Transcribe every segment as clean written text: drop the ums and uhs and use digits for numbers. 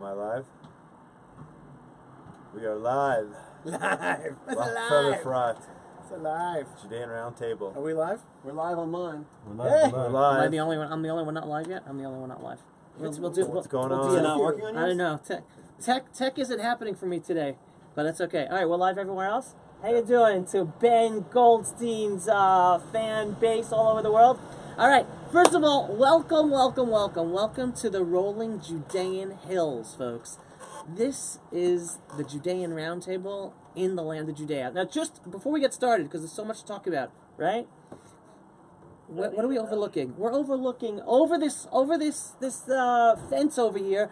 Am I live? We are live. Live. It's Live. It's alive. Judean Roundtable. Are we live? We're live on mine. We're live. We're Am live. I the only one? I'm the only one not live yet. I'm the only one not live. What's going on? Is it not working on I don't know. Tech isn't happening for me today, but that's okay. All right, we're live everywhere else. How you doing? To Ben Goldstein's fan base all over the world. All right. First of all, welcome to the rolling Judean hills, folks. This is the Judean Roundtable in the land of Judea. Now, just before we get started, because there's so much to talk about, right? What are we overlooking? We're overlooking over this fence over here.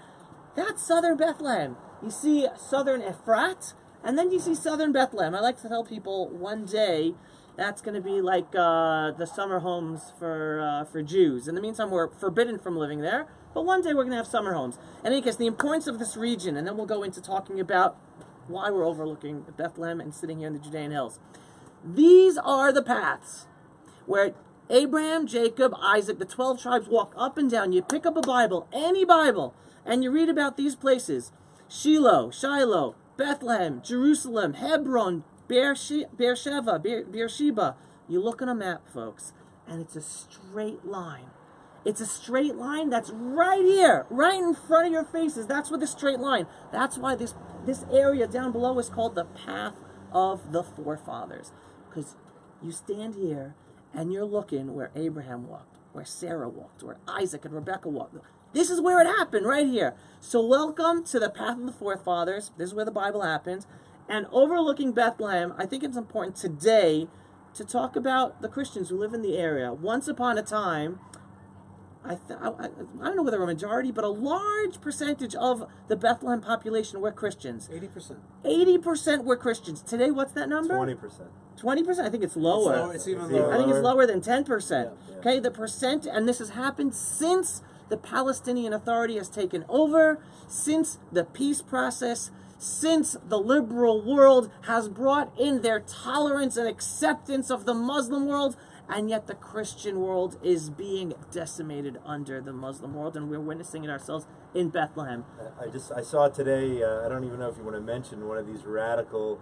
That's southern Bethlehem. You see southern Ephrat, and then you see southern Bethlehem. I like to tell people one day that's going to be like the summer homes for Jews. In the meantime, we're forbidden from living there, but one day we're going to have summer homes. In any case, the importance of this region, and then we'll go into talking about why we're overlooking Bethlehem and sitting here in the Judean hills. These are the paths where Abraham, Jacob, Isaac, the 12 tribes walk up and down. You pick up a Bible, any Bible, and you read about these places. Shiloh, Bethlehem, Jerusalem, Hebron, Beersheba. You look on a map, folks, and it's a straight line. It's a straight line that's right here, right in front of your faces. That's where the straight line. That's why this area down below is called the Path of the Forefathers. Because you stand here, and you're looking where Abraham walked, where Sarah walked, where Isaac and Rebekah walked. This is where it happened, right here. So welcome to the Path of the Forefathers. This is where the Bible happens. And overlooking Bethlehem, I think it's important today to talk about the Christians who live in the area. Once upon a time, I don't know whether a majority, but a large percentage of the Bethlehem population were Christians. 80%. 80% were Christians. Today, what's that number? 20%. 20%? I think it's lower. It's even lower. I think it's lower than 10%. Yeah. Okay, the percent, and this has happened since the Palestinian Authority has taken over, since the peace process, since the liberal world has brought in their tolerance and acceptance of the Muslim world, and yet the Christian world is being decimated under the Muslim world, and we're witnessing it ourselves in Bethlehem. I saw today, I don't even know if you want to mention one of these radical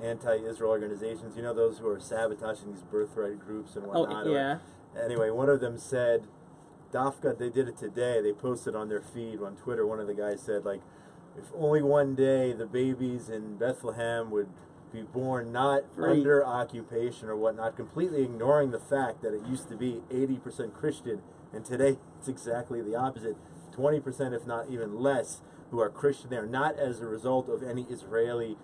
anti-Israel organizations. You know, those who are sabotaging these birthright groups and whatnot. Oh, yeah. Anyway, one of them said, Dafka, they did it today. They posted on their feed on Twitter. One of the guys said, like, if only one day the babies in Bethlehem would be born not under occupation or whatnot, completely ignoring the fact that it used to be 80% Christian, and today it's exactly the opposite. 20%, if not even less, who are Christian there, not as a result of any Israeli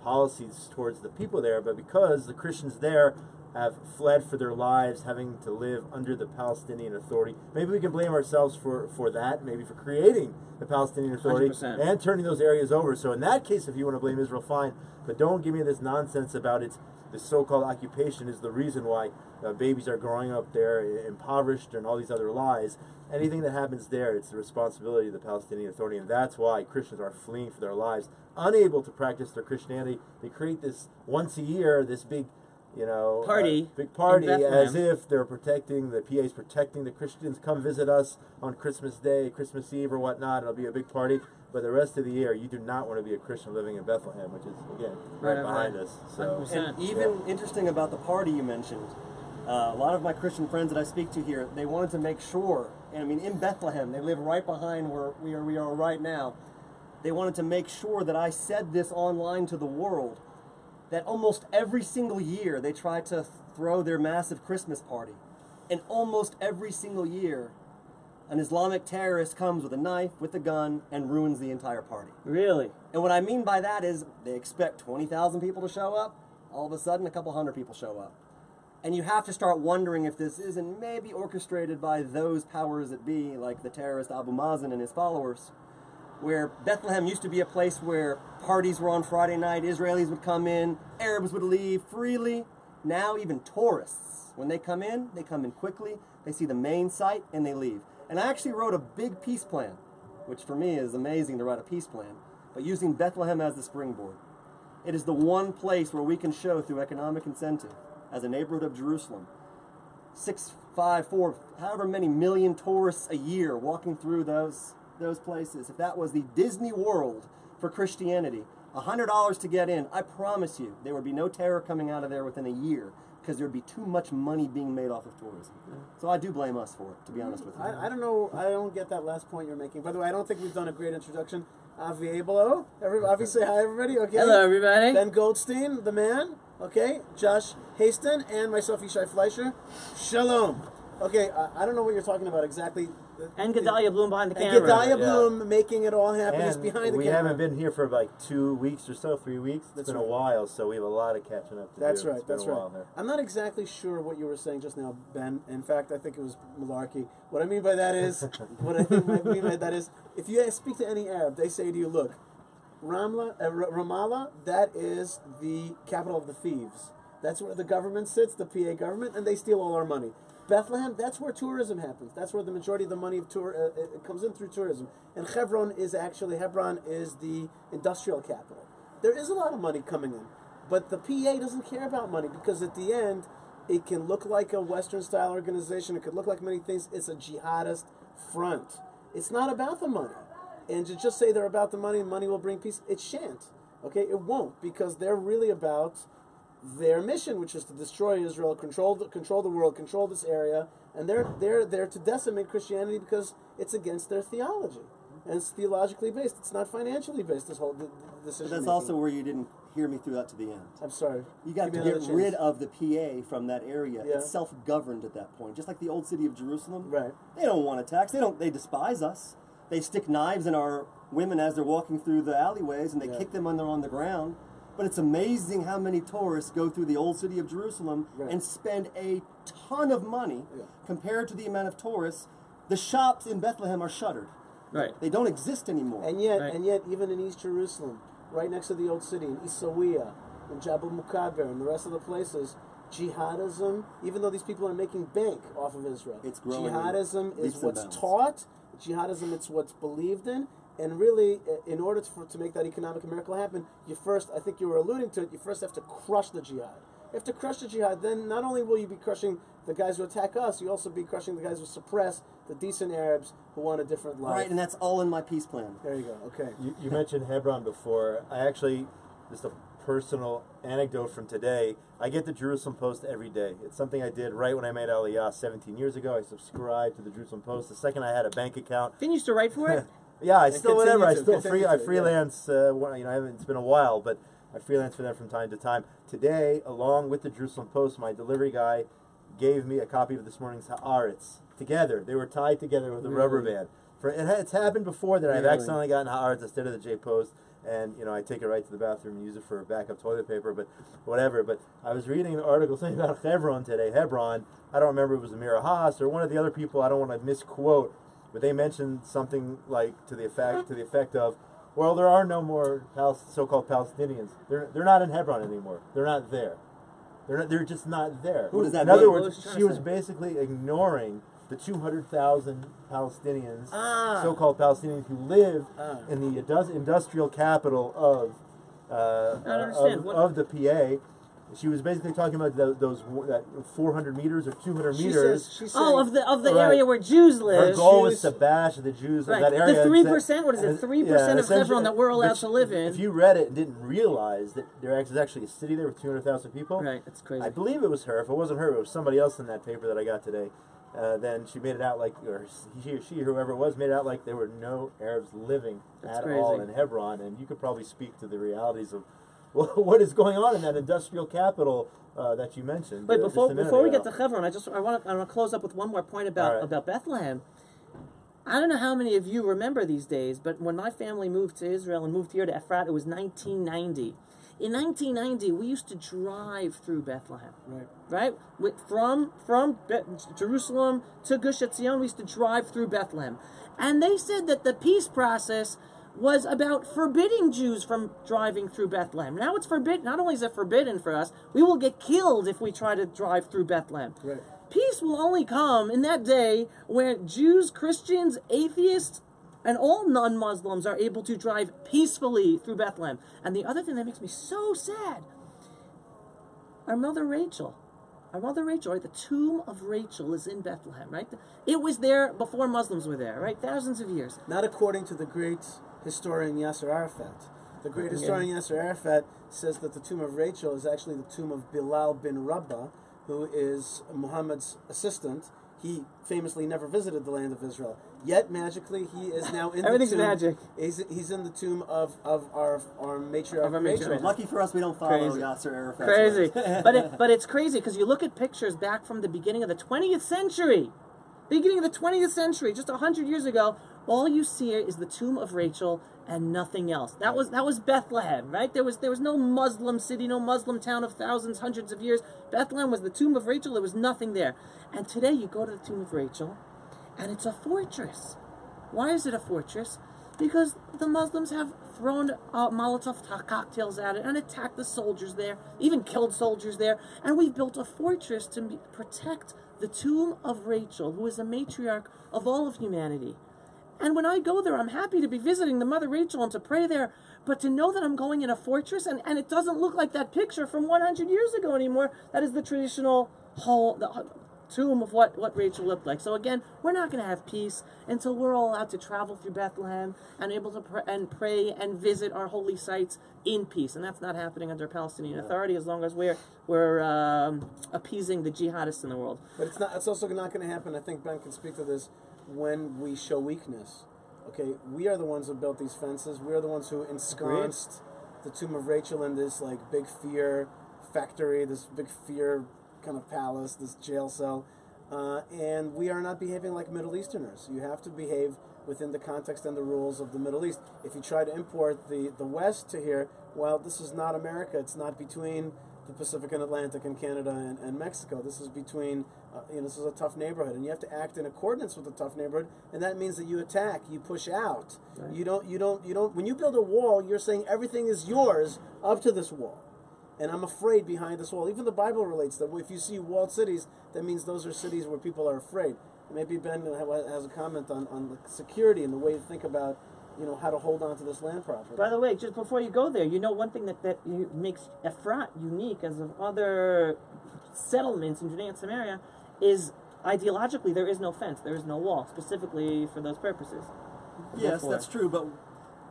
policies towards the people there, but because the Christians there have fled for their lives, having to live under the Palestinian Authority. Maybe we can blame ourselves for that, maybe for creating the Palestinian Authority 100%. and turning those areas over. So in that case, if you want to blame Israel, fine, but don't give me this nonsense about the so-called occupation is the reason why babies are growing up there impoverished and all these other lies. Anything that happens there, it's the responsibility of the Palestinian Authority, and that's why Christians are fleeing for their lives, unable to practice their Christianity. They create this once a year, this big Party big party, in as if they're protecting, the PA's protecting the Christians. Come visit us on Christmas Day, Christmas Eve or whatnot. It'll be a big party. But the rest of the year, you do not want to be a Christian living in Bethlehem, which is, again, right behind us. So, 100%. And even interesting about the party you mentioned, a lot of my Christian friends that I speak to here, they wanted to make sure, and I mean, in Bethlehem, they live right behind where we are right now. They wanted to make sure that I said this online to the world, that almost every single year they try to throw their massive Christmas party. And almost every single year, an Islamic terrorist comes with a knife, with a gun, and ruins the entire party. Really? And what I mean by that is they expect 20,000 people to show up. All of a sudden, a couple hundred people show up. And you have to start wondering if this isn't maybe orchestrated by those powers that be, like the terrorist Abu Mazen and his followers, where Bethlehem used to be a place where parties were on Friday night, Israelis would come in, Arabs would leave freely. Now even tourists, when they come in quickly, they see the main site, and they leave. And I actually wrote a big peace plan, which for me is amazing to write a peace plan, but using Bethlehem as the springboard. It is the one place where we can show through economic incentive, as a neighborhood of Jerusalem, 6, 5, 4, however many million tourists a year walking through those those places, if that was the Disney World for Christianity, $100 to get in, I promise you, there would be no terror coming out of there within a year, because there'd be too much money being made off of tourism. So I do blame us for it, to be honest with you. I don't know. I don't get that last point you're making. By the way, I don't think we've done a great introduction. Abelow. Everybody say hi, everybody. Okay. Hello, everybody. Ben Goldstein, the man. Okay. Josh Hasten and myself, Yishai Fleisher. Shalom. Okay. I don't know what you're talking about exactly. And Gedaliah Blum behind the And camera. Gedaliah Blum making it all happen. He's And behind the we camera. haven't been here for like 2 weeks or so, 3 weeks. That's It's been right. a while, so we have a lot of catching up to That's do. right. It's been That's a right. while there. I'm not exactly sure what you were saying just now, Ben. In fact, I think it was malarkey. What I mean by that is, if you speak to any Arab, they say to you, "Look, Ramallah, that is the capital of the thieves. That's where the government sits, the PA government, and they steal all our money. Bethlehem, that's where tourism happens. That's where the majority of the money of it comes in through tourism. And Hebron is the industrial capital. There is a lot of money coming in, but the PA doesn't care about money because at the end, it can look like a Western-style organization. It could look like many things. It's a jihadist front. It's not about the money. And to just say they're about the money and money will bring peace, it shan't. Okay, it won't, because they're really about their mission, which is to destroy Israel, control the world, control this area, and they're there to decimate Christianity because it's against their theology, and it's theologically based. It's not financially based. This whole decision. But that's also where you didn't hear me through that to the end. I'm sorry. You got Give to me get another chance. rid of the PA from that area. Yeah. It's self-governed at that point, just like the old city of Jerusalem. Right. They don't want to tax. They despise us. They stick knives in our women as they're walking through the alleyways, and they Yeah. kick them when they're on the ground. But it's amazing how many tourists go through the old city of Jerusalem Right. and spend a ton of money Yeah. compared to the amount of tourists. The shops in Bethlehem are shuttered. Right. They don't exist anymore. And yet, Right. even in East Jerusalem, right next to the old city, in Isawiya, in Jabal Mukaber, and the rest of the places, jihadism, even though these people are making bank off of Israel, It's growing in jihadism is leaps and what's bounds. taught, jihadism it's what's believed in, and really, in order to make that economic miracle happen, I think you were alluding to it, you first have to crush the jihad. You have to crush the jihad, then not only will you be crushing the guys who attack us, you also be crushing the guys who suppress the decent Arabs who want a different life. Right, and that's all in my peace plan. There you go, okay. You mentioned Hebron before. I actually, just a personal anecdote from today, I get the Jerusalem Post every day. It's something I did right when I made Aliyah 17 years ago. I subscribed to the Jerusalem Post. The second I had a bank account. Didn't you used to write for it? Yeah, I And still continue whatever. I to, still continue I to, freelance. It's been a while, but I freelance for them from time to time. Today, along with the Jerusalem Post, my delivery guy gave me a copy of this morning's Haaretz. Together, they were tied together with a rubber band. It's happened before that I've Really? accidentally gotten Haaretz instead of the J Post, and I take it right to the bathroom and use it for backup toilet paper. But whatever. But I was reading an article saying about Hebron today. Hebron. I don't remember if it was Amir Haas or one of the other people. I don't want to misquote. But they mentioned something like to the effect of, well, there are no more so-called Palestinians. They're not in Hebron anymore. They're not there. They're just not there. What does that in other mean? What words, was she trying she to was say? basically ignoring the 200,000 Palestinians, Ah. so-called Palestinians, who live Ah. in the industrial capital of understand. of the PA. She was basically talking about that 400 meters or 200 She meters. says, she's Oh, saying, of the Right. area where Jews Her live. goal was Jews- to bash the Jews Right. of that area. The and 3%. What is it? and 3% of essentially- Hebron that we're allowed but to live in. If you read it and didn't realize that there is actually a city there with 200,000 people, Right. That's crazy. I believe it was her. If it wasn't her, it was somebody else in that paper that I got today. Then she made it out like, or she, whoever it was, made it out like there were no Arabs living That's at crazy. all in Hebron. And you could probably speak to the realities of what is going on in that industrial capital that you mentioned. Wait, just a minute before we get ago. to Hebron, I want to close up with one more point about All right. about Bethlehem. I don't know how many of you remember these days, but when my family moved to Israel and moved here to Efrat, it was 1990. In 1990, we used to drive through Bethlehem. right. From Jerusalem to Gush Etzion, we used to drive through Bethlehem. And they said that the peace process was about forbidding Jews from driving through Bethlehem. Now it's forbidden. Not only is it forbidden for us, we will get killed if we try to drive through Bethlehem. Right. Peace will only come in that day where Jews, Christians, atheists, and all non-Muslims are able to drive peacefully through Bethlehem. And the other thing that makes me so sad, our mother Rachel, our mother Rachel, right? The tomb of Rachel is in Bethlehem, right? It was there before Muslims were there, right? Thousands of years. Not according to the great historian Yasser Arafat. The great historian Yasser Arafat says that the tomb of Rachel is actually the tomb of Bilal bin Rabah, who is Muhammad's assistant. He famously never visited the land of Israel. Yet, magically, he is now in Everything's the tomb. magic. He's in the tomb of our matriarch Of our Rachel. matriarch. Lucky for us, we don't follow Crazy. Yasser Arafat's Crazy. ways. but it's crazy because you look at pictures back from the beginning of the 20th century. Beginning of the 20th century, just 100 years ago, all you see is the tomb of Rachel and nothing else. That was Bethlehem, right? There was no Muslim city, no Muslim town of thousands, hundreds of years. Bethlehem was the tomb of Rachel. There was nothing there. And today you go to the tomb of Rachel, and it's a fortress. Why is it a fortress? Because the Muslims have thrown Molotov cocktails at it and attacked the soldiers there, even killed soldiers there, and we've built a fortress to protect the tomb of Rachel, who is a matriarch of all of humanity. And when I go there, I'm happy to be visiting the Mother Rachel and to pray there, but to know that I'm going in a fortress, and it doesn't look like that picture from 100 years ago anymore. That is the traditional tomb of what Rachel looked like. So again, we're not going to have peace until we're all allowed to travel through Bethlehem and able to pray and visit our holy sites in peace. And that's not happening under Palestinian Authority as long as we're appeasing the jihadists in the world. But it's also not going to happen. I think Ben can speak to this. When we show weakness, okay, we are the ones who built these fences. We are the ones who ensconced the tomb of Rachel in this like big fear factory, this big fear kind of palace, this jail cell, and we are not behaving like Middle Easterners. You have to behave within the context and the rules of the Middle East. If you try to import the West to here, well, this is not America. It's not between the Pacific and Atlantic and Canada and Mexico. This is between, this is a tough neighborhood, and you have to act in accordance with the tough neighborhood, and that means that you attack, you push out. Right. You don't. When you build a wall, you're saying everything is yours up to this wall, and I'm afraid behind this wall. Even the Bible relates that if you see walled cities, that means those are cities where people are afraid. Maybe Ben has a comment on the security and the way to think about how to hold on to this land property. By the way, just before you go there, one thing that makes Efrat unique as of other settlements in Judea and Samaria is ideologically there is no fence, there is no wall, specifically for those purposes. Yes, that's true, but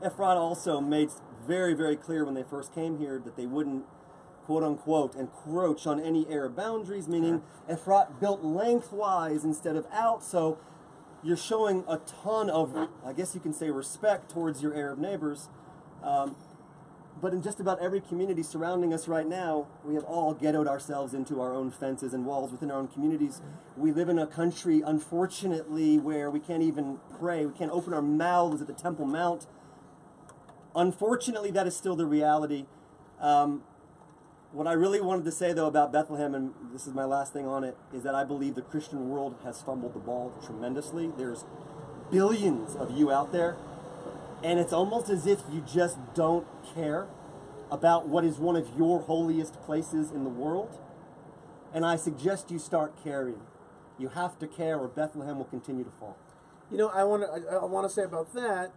Efrat also made very, very clear when they first came here that they wouldn't, quote-unquote, encroach on any Arab boundaries, meaning Efrat built lengthwise instead of out, so you're showing a ton of, I guess you can say, respect towards your Arab neighbors. But in just about every community surrounding us right now, we have all ghettoed ourselves into our own fences and walls within our own communities. We live in a country, unfortunately, where we can't even pray. We can't open our mouths at the Temple Mount. Unfortunately, that is still the reality. What I really wanted to say, though, about Bethlehem, and this is my last thing on it, is that I believe the Christian world has fumbled the ball tremendously. There's billions of you out there, and it's almost as if you just don't care about what is one of your holiest places in the world. And I suggest you start caring. You have to care, or Bethlehem will continue to fall. I want to say about that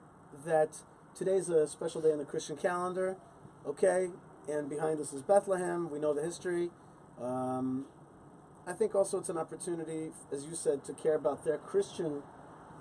today's a special day in the Christian calendar, okay? And behind us is Bethlehem. We know the history. I think also it's an opportunity, as you said, to care about their Christian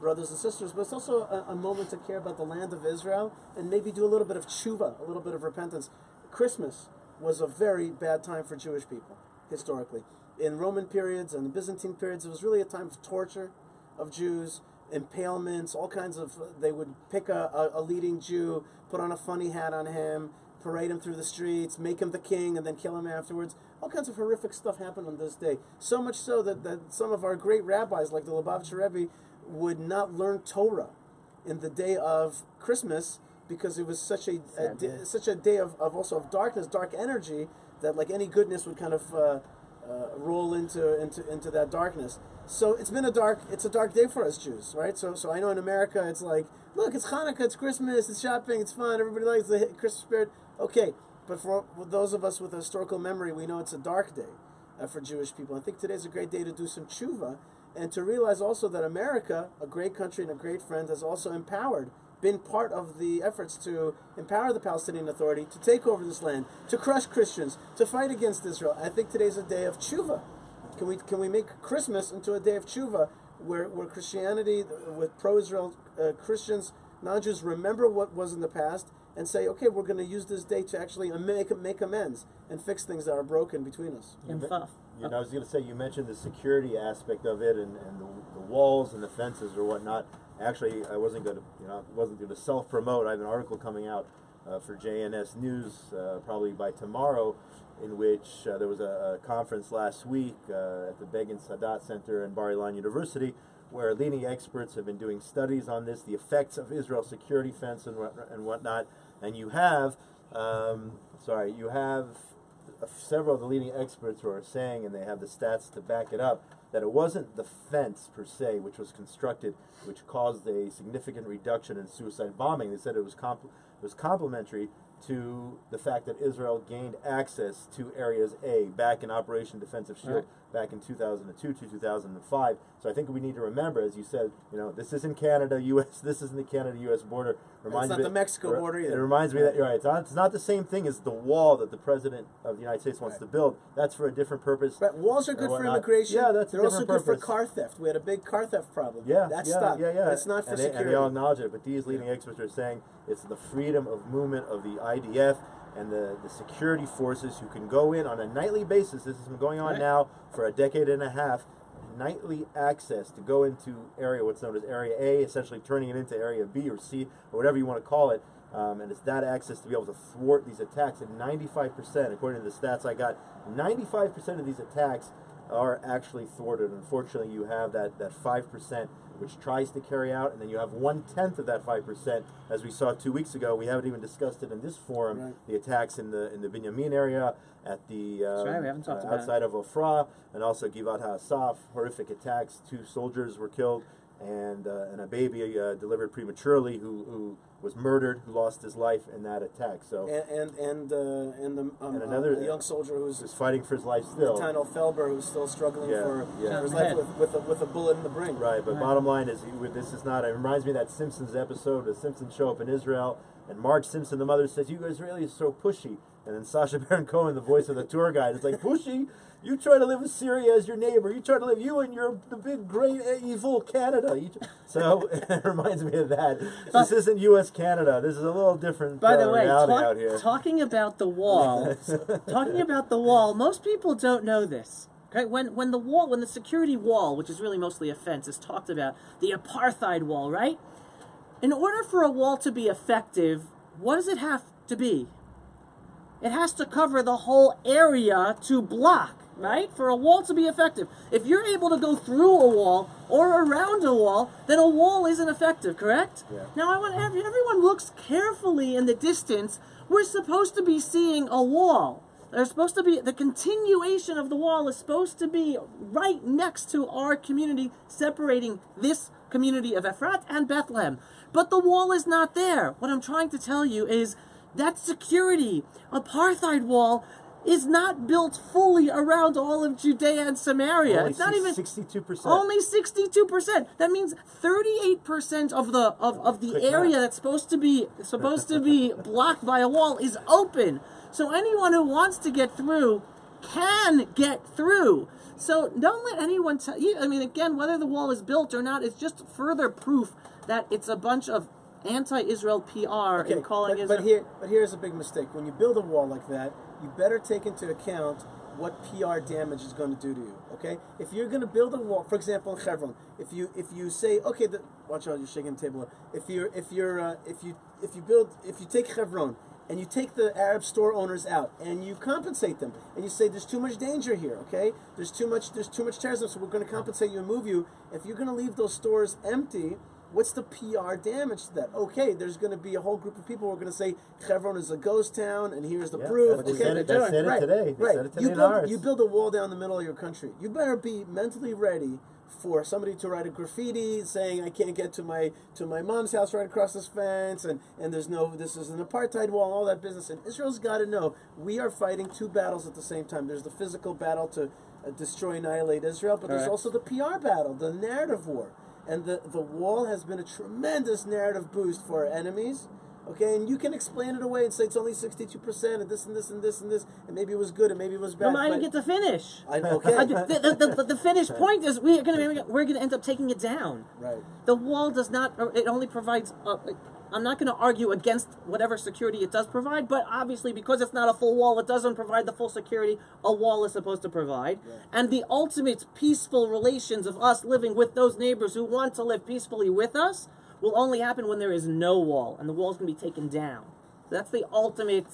brothers and sisters, but it's also a moment to care about the land of Israel and maybe do a little bit of tshuva, a little bit of repentance. Christmas was a very bad time for Jewish people, historically. In Roman periods and Byzantine periods, it was really a time of torture of Jews, impalements, all kinds of, they would pick a leading Jew, put on a funny hat on him, parade him through the streets, make him the king, and then kill him afterwards. All kinds of horrific stuff happened on this day. So much so that some of our great rabbis, like the Lubavitcher Rebbe, would not learn Torah in the day of Christmas because it was such a day of also of darkness, dark energy, that like any goodness would kind of roll into that darkness. So it's a dark day for us Jews, right? So I know in America it's like, look, it's Hanukkah, it's Christmas, it's shopping, it's fun, everybody likes the Christmas spirit. Okay, but for those of us with a historical memory, we know it's a dark day for Jewish people. I think today's a great day to do some tshuva and to realize also that America, a great country and a great friend, has also been part of the efforts to empower the Palestinian Authority to take over this land, to crush Christians, to fight against Israel. I think today's a day of tshuva. Can we make Christmas into a day of tshuva, where Christianity, with pro-Israel Christians, non-Jews, remember what was in the past and say, okay, we're going to use this day to actually make amends and fix things that are broken between us. I was going to say, you mentioned the security aspect of it and the walls and the fences or whatnot. Actually, I wasn't going to self-promote. I have an article coming out for JNS News probably by tomorrow, in which there was a conference last week at the Begin Sadat Center in Bar Ilan University, where leading experts have been doing studies on this, the effects of Israel's security fence and whatnot. And you have several of the leading experts who are saying, and they have the stats to back it up, that it wasn't the fence per se which was constructed which caused a significant reduction in suicide bombing. They said it was complementary to the fact that Israel gained access to Areas A back in Operation Defensive Shield back in 2002 to 2005. So I think we need to remember, as you said, this isn't Canada, U.S. This isn't the Canada-U.S. border. It's not the Mexico border either. It reminds me that it's not the same thing as the wall that the President of the United States wants to build. That's for a different purpose. Right. Walls are good for immigration. Yeah, that's They're also good for car theft. We had a big car theft problem. That stopped. It's not for security. And they all acknowledge it. But these leading experts are saying it's the freedom of movement of the IDF and the security forces who can go in on a nightly basis. This has been going on now for a decade and a half. Nightly access to go into what's known as Area A, essentially turning it into Area B or C or whatever you want to call it. And it's that access to be able to thwart these attacks. And 95%, according to the stats I got, 95% of these attacks are actually thwarted. Unfortunately, you have that 5% which tries to carry out, and then you have 1/10 of that 5%, as we saw 2 weeks ago. We haven't even discussed it in this forum. The attacks in the Binyamin area, at the we haven't talked about outside of Ofra, and also Givat HaAsaf, horrific attacks. 2 soldiers were killed, and a baby delivered prematurely who was murdered, who lost his life in that attack. So and another young soldier who's fighting for his life still. Nathaniel Felber, who's still struggling for his life with a bullet in the brain. Right, but bottom line is, this is not. It reminds me of that Simpsons episode. The Simpsons show up in Israel, and Marge Simpson, the mother, says, "You Israelis are so pushy." And then Sacha Baron Cohen, the voice of the tour guide, is like, "Pushy? You try to live with Syria as your neighbor. You try to live, you and the big, great, evil Canada." So it reminds me of that. This isn't U.S. Canada. This is a little different reality out here. Talking about the wall, most people don't know this. Okay? When the security wall, which is really mostly a fence, is talked about, the apartheid wall, right? In order for a wall to be effective, what does it have to be? It has to cover the whole area to block, right? For a wall to be effective. If you're able to go through a wall or around a wall, then a wall isn't effective, correct? Yeah. Now, I want everyone looks carefully in the distance. We're supposed to be seeing a wall. There's supposed to be, the continuation of the wall is supposed to be right next to our community, separating this community of Efrat and Bethlehem. But the wall is not there. What I'm trying to tell you is that security, apartheid wall, is not built fully around all of Judea and Samaria. Only it's not even 62%. Only 62%. That means 38% of the area that's supposed to be blocked by a wall is open. So anyone who wants to get through can get through. So don't let anyone tell you. I mean, again, whether the wall is built or not, it's just further proof that it's a bunch of anti-Israel PR and calling Israel. But here's a big mistake. When you build a wall like that, you better take into account what PR damage is going to do to you. Okay, if you're going to build a wall, for example, in Hebron, if you say, okay, watch out, you're shaking the table. If you take Hebron and you take the Arab store owners out and you compensate them and you say there's too much danger here, okay? There's too much terrorism, so we're going to compensate you and move you. If you're going to leave those stores empty, what's the PR damage to that? Okay, there's going to be a whole group of people who are going to say Hebron is a ghost town, and here's the proof. They said it today. You build a wall down the middle of your country. You better be mentally ready for somebody to write a graffiti saying I can't get to my mom's house right across this fence, and this is an apartheid wall, all that business. And Israel's got to know we are fighting 2 battles at the same time. There's the physical battle to destroy, annihilate Israel, but there's also the PR battle, the narrative war. And the wall has been a tremendous narrative boost for our enemies, Okay, and you can explain it away and say it's only 62% and this and this and this and this, and maybe it was good and maybe it was bad. No, I didn't get to finish. Okay. The finished point is we're gonna end up taking it down. Right. The wall does not. It only provides. I'm not going to argue against whatever security it does provide, but obviously because it's not a full wall, it doesn't provide the full security a wall is supposed to provide. Yeah. And the ultimate peaceful relations of us living with those neighbors who want to live peacefully with us will only happen when there is no wall, and the wall's going to be taken down. That's the ultimate.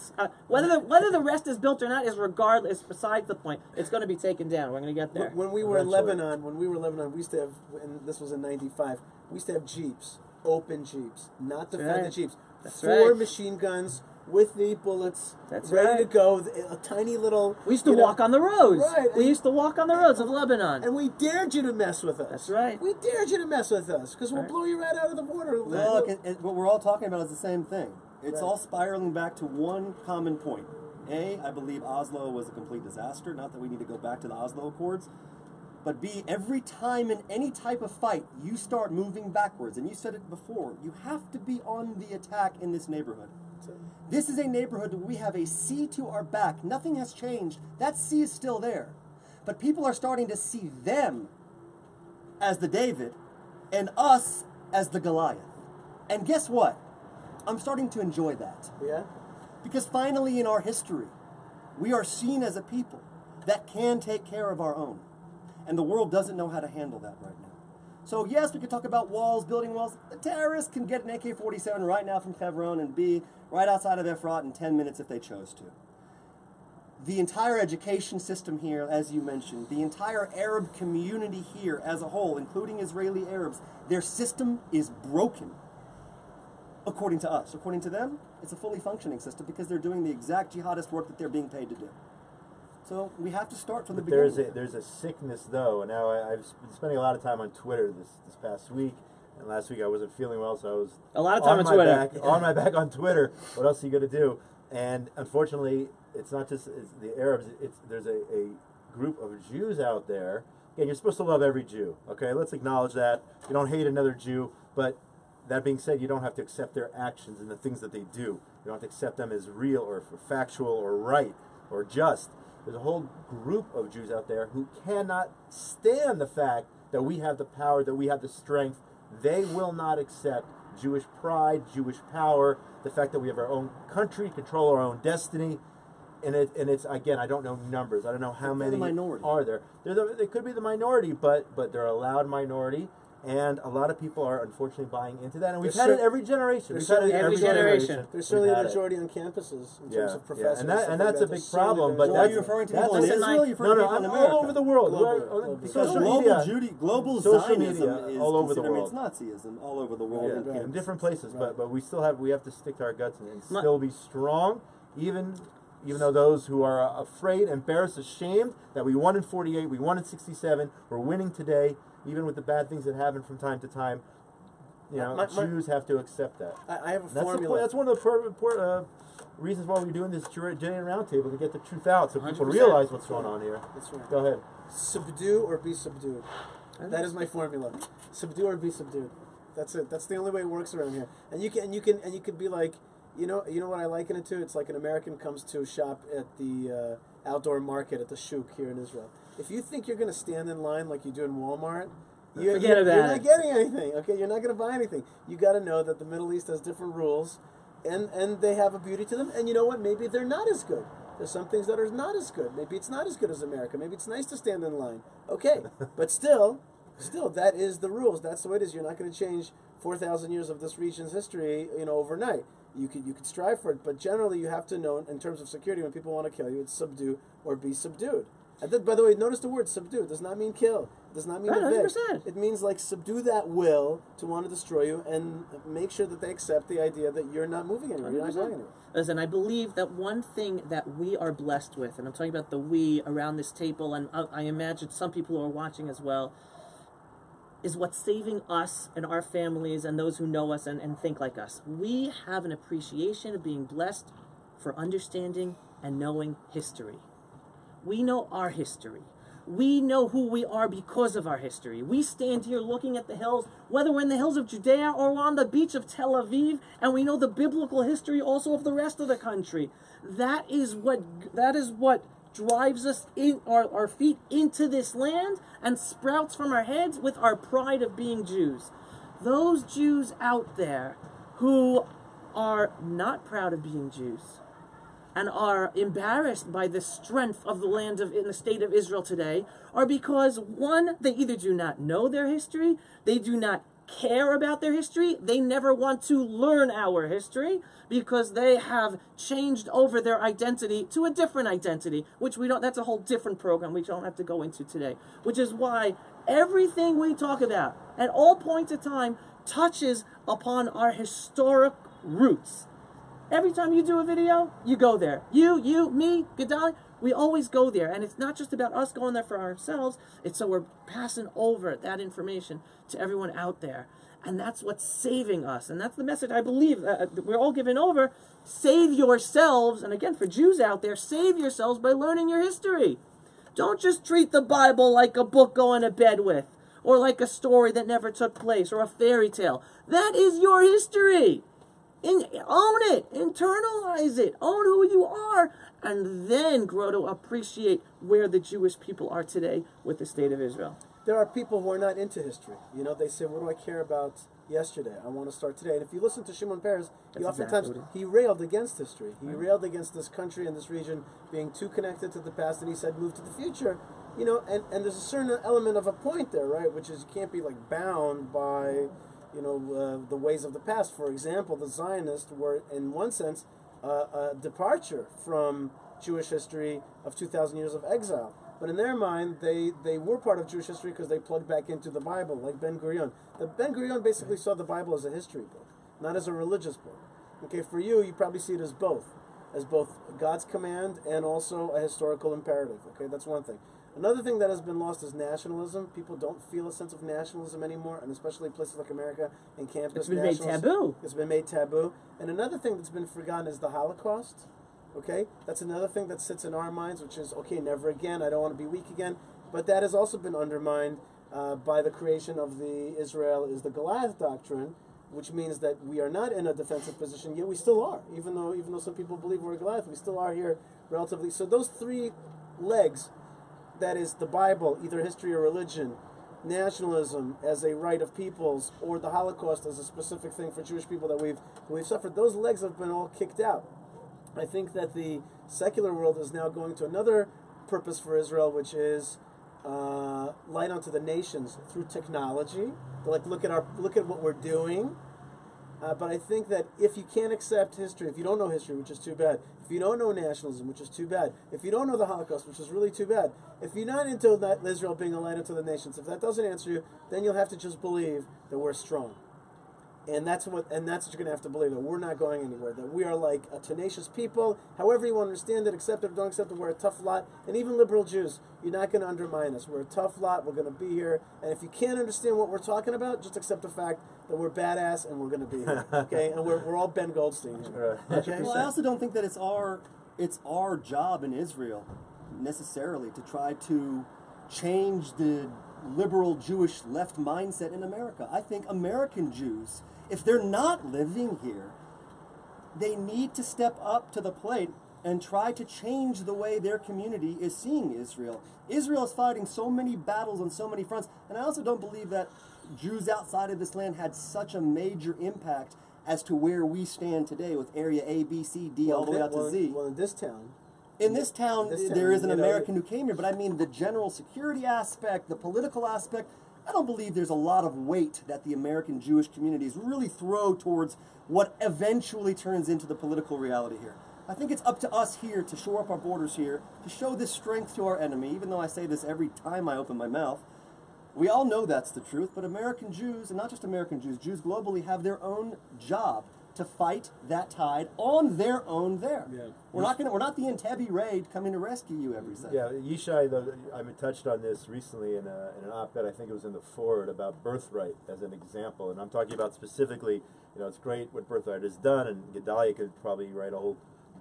Whether the rest is built or not is regardless. Besides the point, it's going to be taken down. We're going to get there. When we were in Lebanon, we used to have, and this was in '95. We used to have jeeps, open jeeps, not defended jeeps. That's 4 machine guns with the bullets ready to go. A tiny little. We used to walk on the roads. Right. We used to walk on the roads of Lebanon. And we dared you to mess with us. That's right. We dared you to mess with us because we'll blow you right out of the water. Look, what we're all talking about is the same thing. It's all spiraling back to one common point. A, I believe Oslo was a complete disaster. Not that we need to go back to the Oslo Accords. But B, every time in any type of fight, you start moving backwards. And you said it before. You have to be on the attack in this neighborhood. This is a neighborhood where we have a sea to our back. Nothing has changed. That sea is still there. But people are starting to see them as the David and us as the Goliath. And guess what? I'm starting to enjoy that. Yeah? Because finally in our history, we are seen as a people that can take care of our own. And the world doesn't know how to handle that right now. So yes, we could talk about walls, building walls. The terrorists can get an AK-47 right now from Hebron and be right outside of Efrat in 10 minutes if they chose to. The entire education system here, as you mentioned, the entire Arab community here as a whole, including Israeli Arabs, their system is broken. According to us. According to them, it's a fully functioning system because they're doing the exact jihadist work that they're being paid to do. So we have to start from the beginning. There's a sickness, though. Now, I've been spending a lot of time on Twitter this past week, and last week I wasn't feeling well, so I was a lot of time on Twitter. On my back on Twitter. What else are you going to do? And unfortunately, it's not just the Arabs. There's a group of Jews out there. Again, you're supposed to love every Jew. Okay, let's acknowledge that. You don't hate another Jew, but that being said, you don't have to accept their actions and the things that they do. You don't have to accept them as real or factual or right or just. There's a whole group of Jews out there who cannot stand the fact that we have the power, that we have the strength. They will not accept Jewish pride, Jewish power, the fact that we have our own country, control our own destiny. And it's again, I don't know numbers. I don't know how many are there. They could be the minority, but they're a loud minority. And a lot of people are unfortunately buying into that, and we've had it every generation. We've had it every generation. There's certainly a majority on campuses in terms of professors. And that's a big problem. But are you referring to people in Israel? You're referring to people in America? All over the world. Global social Zionism media is all over the world. It's Nazism all over the world. In different places, but we still have to stick to our guts and still be strong, even though those who are afraid, embarrassed, ashamed that we won in 48, we won in 67, we're winning today. Even with the bad things that happen from time to time, Jews have to accept that. I have a formula. That's one of the reasons why we're doing this Judean roundtable, to get the truth out so people realize what's going on here. That's right. Go ahead. Subdue or be subdued. That is my formula. Subdue or be subdued. That's it. That's the only way it works around here. And you can be like, you know what I liken it to? It's like an American comes to shop at the outdoor market at the Shuk here in Israel. If you think you're going to stand in line like you do in Walmart, you're not getting anything. Okay, you're not going to buy anything. You got to know that the Middle East has different rules, and they have a beauty to them. And you know what? Maybe they're not as good. There's some things that are not as good. Maybe it's not as good as America. Maybe it's nice to stand in line. Okay, but still, that is the rules. That's the way it is. You're not going to change 4,000 years of this region's history, overnight. You could strive for it, but generally you have to know, in terms of security, when people want to kill you, it's subdue or be subdued. And then, by the way, notice the word subdue. It does not mean kill. It does not mean evict. It means like subdue that will to want to destroy you, and make sure that they accept the idea that you're not moving anywhere. You're not going anywhere. Listen, I believe that one thing that we are blessed with, and I'm talking about the we around this table, and I imagine some people who are watching as well, is what's saving us and our families and those who know us and think like us. We have an appreciation of being blessed for understanding and knowing history. We know our history. We know who we are because of our history. We stand here looking at the hills, whether we're in the hills of Judea or on the beach of Tel Aviv, and we know the biblical history also of the rest of the country. That is what drives us in our feet into this land and sprouts from our heads with our pride of being Jews. Those Jews out there who are not proud of being Jews and are embarrassed by the strength of the land in the state of Israel today are because, one, they either do not know their history, they do not care about their history, they never want to learn our history because they have changed over their identity to a different identity, which that's a whole different program we don't have to go into today, which is why everything we talk about at all points of time touches upon our historic roots. Every time you do a video, you go there. You, me, Gedaliah, we always go there. And it's not just about us going there for ourselves. It's so we're passing over that information to everyone out there. And that's what's saving us. And that's the message I believe we're all given over. Save yourselves. And again, for Jews out there, save yourselves by learning your history. Don't just treat the Bible like a book going to bed with, or like a story that never took place, or a fairy tale. That is your history. Own it, internalize it, own who you are, and then grow to appreciate where the Jewish people are today with the state of Israel. There are people who are not into history. You know, they say, what do I care about yesterday? I want to start today. And if you listen to Shimon Peres, he railed against history. He railed against this country and this region being too connected to the past, and he said, move to the future. You know, and there's a certain element of a point there, right, which is you can't be, like, bound by the ways of the past. For example, the Zionists were, in one sense, a departure from Jewish history of 2,000 years of exile. But in their mind, they were part of Jewish history because they plugged back into the Bible, like Ben Gurion. Ben Gurion basically saw the Bible as a history book, not as a religious book. Okay, for you probably see it as both God's command and also a historical imperative. Okay, that's one thing. Another thing that has been lost is nationalism. People don't feel a sense of nationalism anymore, and especially places like America and campus. It's been made taboo. It's been made taboo. And another thing that's been forgotten is the Holocaust. Okay? That's another thing that sits in our minds, which is, okay, never again, I don't want to be weak again. But that has also been undermined by the creation of the Israel is the Goliath doctrine, which means that we are not in a defensive position, yet we still are. Even though some people believe we're a Goliath, we still are here relatively. So those three legs, that is the Bible, either history or religion, nationalism as a right of peoples, or the Holocaust as a specific thing for Jewish people that we've suffered, those legs have been all kicked out. I think that the secular world is now going to another purpose for Israel, which is light onto the nations through technology. They're like, look at what we're doing. But I think that if you can't accept history, if you don't know history, which is too bad, if you don't know nationalism, which is too bad, if you don't know the Holocaust, which is really too bad, if you're not into that Israel being a light unto the nations, if that doesn't answer you, then you'll have to just believe that we're strong. And that's what you're going to have to believe, that we're not going anywhere, that we are like a tenacious people. However you want to understand it, accept it or don't accept it, we're a tough lot. And even liberal Jews, you're not going to undermine us. We're a tough lot, we're going to be here. And if you can't understand what we're talking about, just accept the fact that we're badass and we're going to be here. Okay? And we're all Ben Goldstein here. Okay? Well, I also don't think that it's our job in Israel necessarily to try to change the liberal Jewish left mindset in America. I think American Jews, if they're not living here, they need to step up to the plate and try to change the way their community is seeing Israel. Israel is fighting so many battles on so many fronts, and I also don't believe that Jews outside of this land had such a major impact as to where we stand today with area A, B, C, D, all the way out to Z. Well, in this town, there is an American who came here, but I mean the general security aspect, the political aspect, I don't believe there's a lot of weight that the American Jewish communities really throw towards what eventually turns into the political reality here. I think it's up to us here to shore up our borders here, to show this strength to our enemy, even though I say this every time I open my mouth. We all know that's the truth, but American Jews, and not just American Jews, Jews globally have their own job to fight that tide on their own there. Yeah. We're not the Entebbe raid coming to rescue you every second. Yeah, Yishai, though, I touched on this recently in an op-ed, I think it was in the Forward, about birthright as an example, and I'm talking about specifically, it's great what birthright has done, and Gedaliah could probably write a whole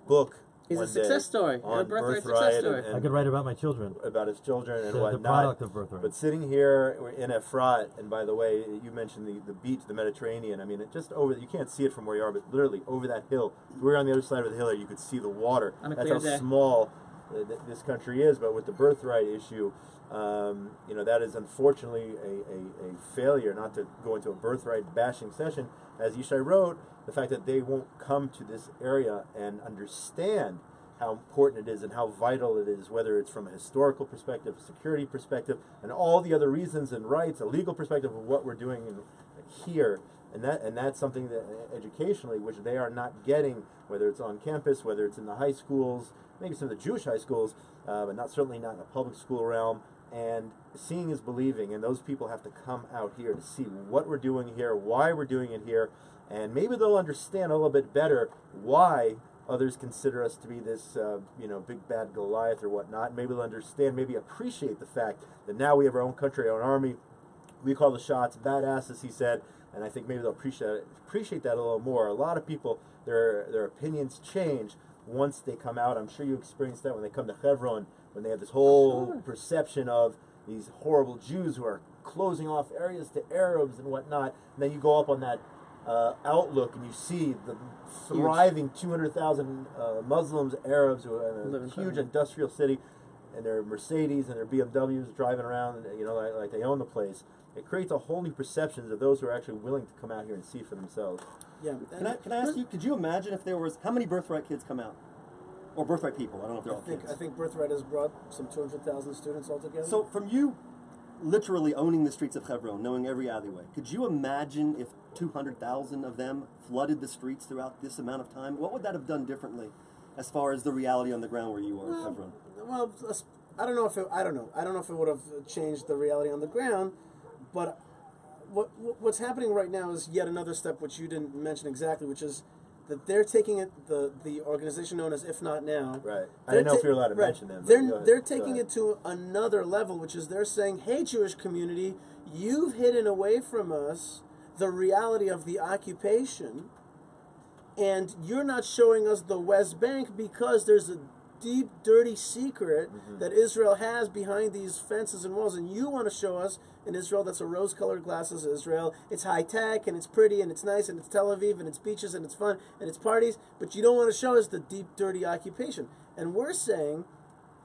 book He's a one success day story. You're a on birthright success Birthright story. and I could write about my children. about his children and The whatnot. product of birthright. But sitting here in Efrat, and by the way, you mentioned the beach, the Mediterranean. I mean, it just over. You can't see it from where you are, but literally over that hill. If we were on the other side of the hill, you could see the water. On a That's clear how day. small this country is. But with the birthright issue, that is unfortunately a failure. Not to go into a birthright bashing session, as Yishai wrote, the fact that they won't come to this area and understand how important it is and how vital it is, whether it's from a historical perspective, a security perspective, and all the other reasons and rights, a legal perspective of what we're doing here. And that's something that educationally, which they are not getting, whether it's on campus, whether it's in the high schools, maybe some of the Jewish high schools, but certainly not in the public school realm. And seeing is believing, and those people have to come out here to see what we're doing here, why we're doing it here, and maybe they'll understand a little bit better why others consider us to be this, big bad Goliath or whatnot. Maybe they'll understand, maybe appreciate the fact that now we have our own country, our own army. We call the shots, badasses, he said, and I think maybe they'll appreciate that a little more. A lot of people, their opinions change once they come out. I'm sure you experienced that when they come to Hebron, when they have this whole perception of these horrible Jews who are closing off areas to Arabs and whatnot. And then you go up on that outlook and you see the thriving 200,000 Muslims, Arabs who are in a huge industrial city, and their Mercedes and their BMWs driving around, like they own the place. It creates a whole new perceptions of those who are actually willing to come out here and see for themselves. Yeah. Can I ask you? Could you imagine if there was how many birthright kids come out, or birthright people? I don't know if they're all kids. I think Birthright has brought some 200,000 students altogether. So from you, literally owning the streets of Hebron, knowing every alleyway, could you imagine if 200,000 of them flooded the streets throughout this amount of time? What would that have done differently, as far as the reality on the ground where you are in Hebron? Well, I don't know if it would have changed the reality on the ground, but what's happening right now is yet another step which you didn't mention exactly, which is that they're taking it, the organization known as If Not Now. Right. I didn't know if you were allowed to mention them. They're taking it to another level, which is they're saying, hey, Jewish community, you've hidden away from us the reality of the occupation, and you're not showing us the West Bank because there's a deep, dirty secret that Israel has behind these fences and walls, and you want to show us in Israel that's a rose-colored glasses Israel. It's high-tech, and it's pretty, and it's nice, and it's Tel Aviv, and it's beaches, and it's fun, and it's parties, but you don't want to show us the deep, dirty occupation. And we're saying,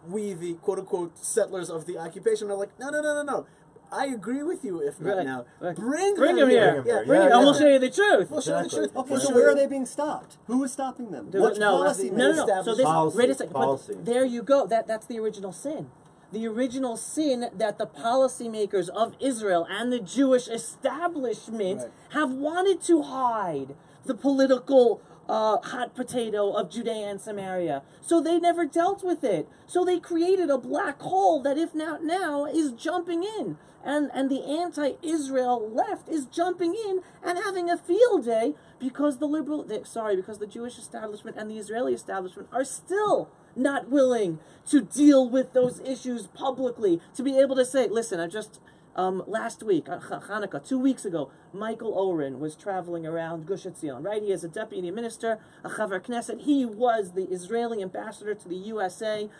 we, the quote-unquote settlers of the occupation, are like, no. I agree with you, If Not Now. Bring them here. Bring them. And we'll show you the truth. We'll show you the truth. Okay, so where are they being stopped? Who is stopping them? What policy? No. So this, policy. wait a second. Policy. But there you go. That's the original sin. The original sin that the policymakers of Israel and the Jewish establishment have wanted to hide the political hot potato of Judea and Samaria. So they never dealt with it. So they created a black hole that, if not now, is jumping in. And the anti-Israel left is jumping in and having a field day because because the Jewish establishment and the Israeli establishment are still not willing to deal with those issues publicly, to be able to say, listen, I just, last week, on Hanukkah, 2 weeks ago, Michael Oren was traveling around Gush Etzion, right? He is a deputy minister, a Chaver Knesset. He was the Israeli ambassador to the USA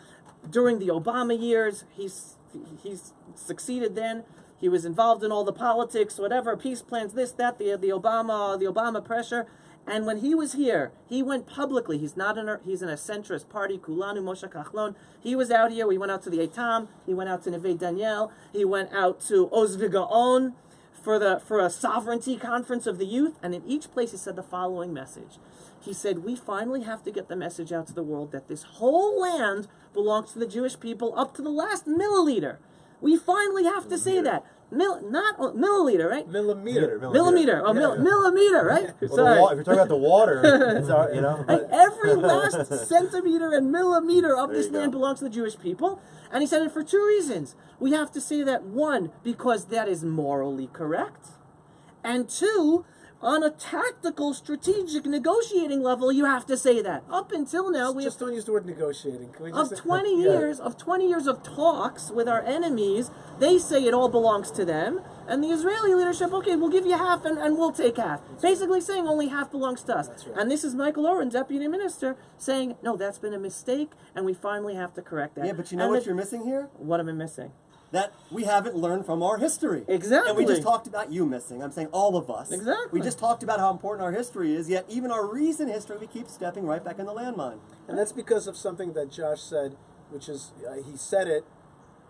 during the Obama years. He's succeeded then. He was involved in all the politics, whatever, peace plans, this, that, the Obama pressure. And when he was here, he went publicly. He's in a centrist party, Kulanu Moshe Kachlon. He was out here. We went out to the Eitam. He went out to Neve Daniel. He went out to Oz V'Gaon for a sovereignty conference of the youth. And in each place, he said the following message. He said, we finally have to get the message out to the world that this whole land belongs to the Jewish people up to the last milliliter. We finally have to say that. Not milliliter, right? Millimeter. Millimeter, right? Well, if you're talking about the water, it's every last centimeter and millimeter of this land belongs to the Jewish people. And he said it for two reasons. We have to say that, one, because that is morally correct. And two, On a tactical, strategic, negotiating level, you have to say that. Up until now, we Just don't use the word negotiating. Can we just of 20 years of talks with our enemies, they say it all belongs to them, and the Israeli leadership, okay, we'll give you half and we'll take half. Basically saying only half belongs to us. That's right. And this is Michael Oren, deputy minister, saying, no, that's been a mistake, and we finally have to correct that. Yeah, but you know what you're missing here? What am I missing? That we haven't learned from our history. Exactly. And we just talked about you missing. I'm saying all of us. Exactly. We just talked about how important our history is, yet even our recent history, we keep stepping right back in the landmine. And that's because of something that Josh said, which is, he said it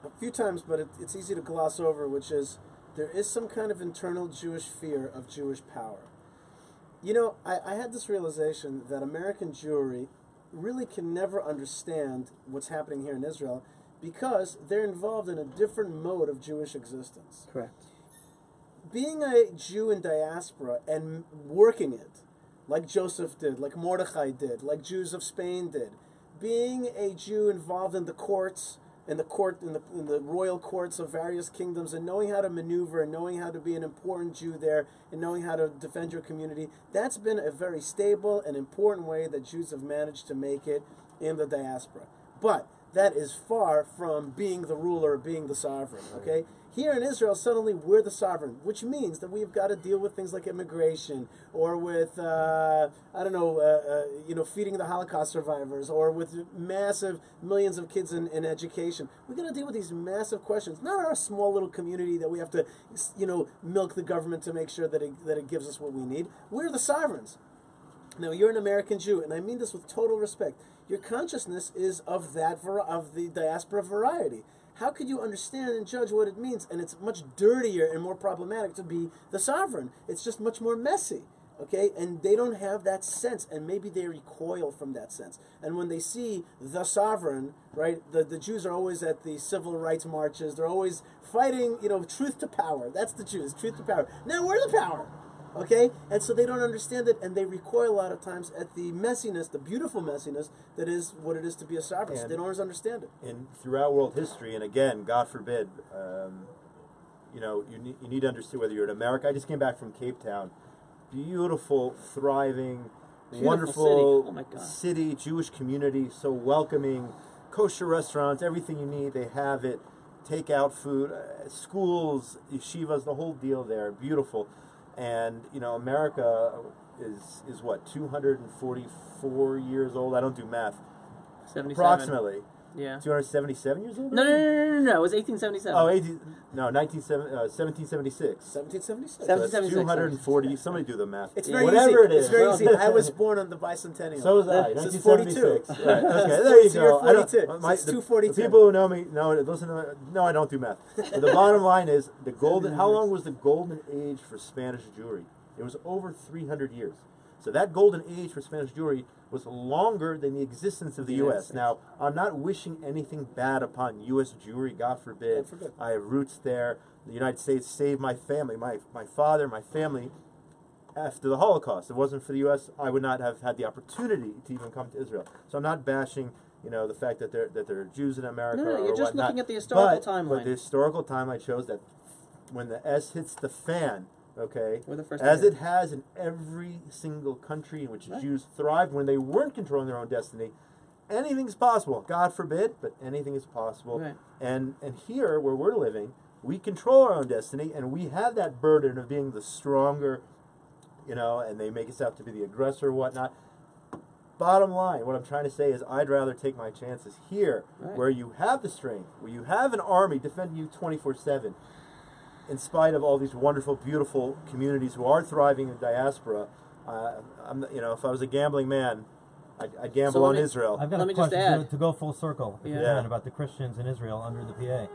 a few times, but it's easy to gloss over, which is, there is some kind of internal Jewish fear of Jewish power. You know, I had this realization that American Jewry really can never understand what's happening here in Israel because they're involved in a different mode of Jewish existence. Correct. Being a Jew in diaspora and working it, like Joseph did, like Mordechai did, like Jews of Spain did, being a Jew involved in the courts, in the royal courts of various kingdoms, and knowing how to maneuver, and knowing how to be an important Jew there, and knowing how to defend your community, that's been a very stable and important way that Jews have managed to make it in the diaspora. But that is far from being the ruler, being the sovereign, okay? Here in Israel, suddenly we're the sovereign, which means that we've got to deal with things like immigration, or with, feeding the Holocaust survivors, or with massive millions of kids in education. We've got to deal with these massive questions, not our small little community that we have to, milk the government to make sure that it gives us what we need. We're the sovereigns. Now, you're an American Jew, and I mean this with total respect. Your consciousness is of the diaspora variety. How could you understand and judge what it means? And it's much dirtier and more problematic to be the sovereign. It's just much more messy, okay? And they don't have that sense, and maybe they recoil from that sense. And when they see the sovereign, right, the Jews are always at the civil rights marches. They're always fighting, truth to power. That's the Jews, truth to power. Now we're the power. Okay? And so they don't understand it, and they recoil a lot of times at the messiness, the beautiful messiness that is what it is to be a sovereign. So they don't always understand it. And throughout world history, and again, God forbid, you need to understand whether you're in America. I just came back from Cape Town. Beautiful, thriving, wonderful city. Oh my God. city, Jewish community, so welcoming, kosher restaurants, everything you need, they have it. Takeout food, schools, yeshivas, the whole deal there, beautiful. And, America is what, 244 years old? I don't do math. 77. Approximately. Yeah. 277 years old? No. It was 1877. Oh, 1776. 1776. So that's 1776. 240. Somebody do the math. It's very Whatever easy. it is. It's very easy. I was born on the bicentennial. So was I. This is 1976. 42. Right. Okay, there you So go. you're 42. I don't, So it's 242. the people who know me listen to me. No, I don't do math. But the bottom line is how long was the golden age for Spanish Jewry? It was over 300 years. So that golden age for Spanish Jewry was longer than the existence of the U.S. Now, I'm not wishing anything bad upon U.S. Jewry, God forbid. God forbid. I have roots there. The United States saved my family, my father, my family, after the Holocaust. If it wasn't for the U.S., I would not have had the opportunity to even come to Israel. So I'm not bashing, the fact that there are Jews in America. No, you're or just whatnot. looking at the historical timeline. But the historical timeline shows that when the S hits the fan, okay, We're the first as to it has in every single country in which Jews thrived when they weren't controlling their own destiny, anything's possible. God forbid, but anything is possible. Right. And here, where we're living, we control our own destiny, and we have that burden of being the stronger, and they make us out to be the aggressor or whatnot. Bottom line, what I'm trying to say is I'd rather take my chances here, where you have the strength, where you have an army defending you 24/7, in spite of all these wonderful, beautiful communities who are thriving in diaspora. If I was a gambling man, I'd gamble on Israel. I've got Let a me just question add. to go full circle, if you can, about the Christians in Israel under the PA.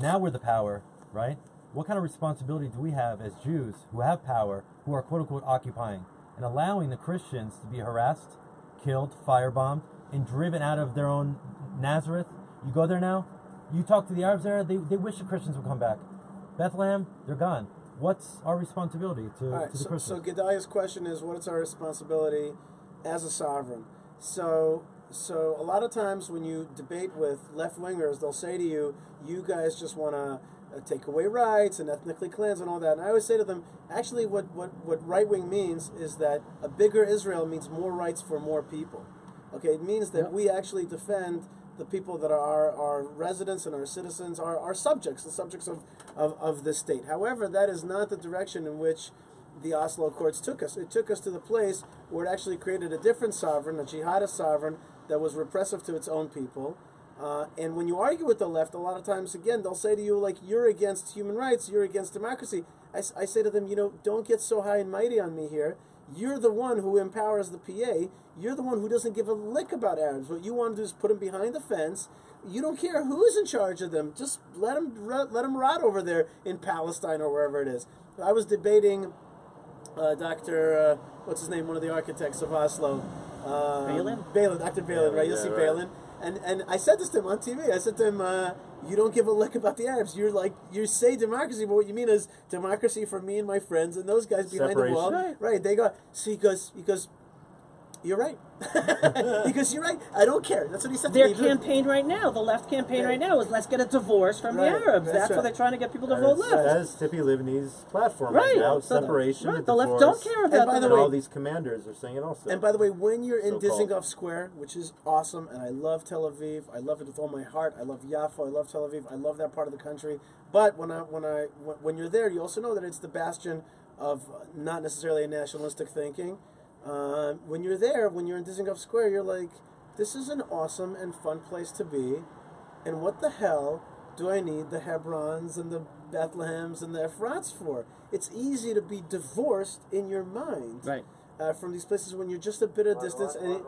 Now we're the power, right? What kind of responsibility do we have as Jews who have power, who are quote-unquote occupying, and allowing the Christians to be harassed, killed, firebombed, and driven out of their own Nazareth? You go there now, you talk to the Arabs there, they wish the Christians would come back. Bethlehem, they're gone. What's our responsibility to the Christians? So Gedaliah's question is, what is our responsibility as a sovereign? So a lot of times when you debate with left-wingers, they'll say to you, you guys just want to take away rights and ethnically cleanse and all that. And I always say to them, actually, what right wing means is that a bigger Israel means more rights for more people. Okay, it means that we actually defend the people that are our residents and our citizens, our subjects, the subjects of this state. However, that is not the direction in which the Oslo Accords took us. It took us to the place where it actually created a different sovereign, a jihadist sovereign that was repressive to its own people. And when you argue with the left, a lot of times, again, they'll say to you, like, you're against human rights, you're against democracy. I say to them, don't get so high and mighty on me here. You're the one who empowers the PA. You're the one who doesn't give a lick about Arabs. What you want to do is put them behind the fence. You don't care who's in charge of them. Just let them rot over there in Palestine or wherever it is. I was debating Dr. What's his name? One of the architects of Oslo. Balin, Dr. Balin, right? You'll see Balin. And I said this to him on TV. I said to him, you don't give a lick about the Arabs. You say democracy, but what you mean is democracy for me and my friends and those guys behind the wall. Right. They go, so he goes, you're right. Because you're right. I don't care. That's what he said to me. Their campaign right now, the left campaign right now, is let's get a divorce from the Arabs. That's what they're trying to get people to vote left. That's Tippy Livni's platform right now. Separation. Right. The left don't care about that. And all these commanders are saying it also. And by the way, when you're in Dizengoff Square, which is awesome, and I love Tel Aviv, I love it with all my heart. I love Yaffo. I love Tel Aviv. I love that part of the country. But when you're there, you also know that it's the bastion of not necessarily a nationalistic thinking. When you're there, when you're in Dizengoff Square, you're like, this is an awesome and fun place to be, and what the hell do I need the Hebrons and the Bethlehems and the Ephrats for? It's easy to be divorced in your mind from these places when you're just a bit of distance, and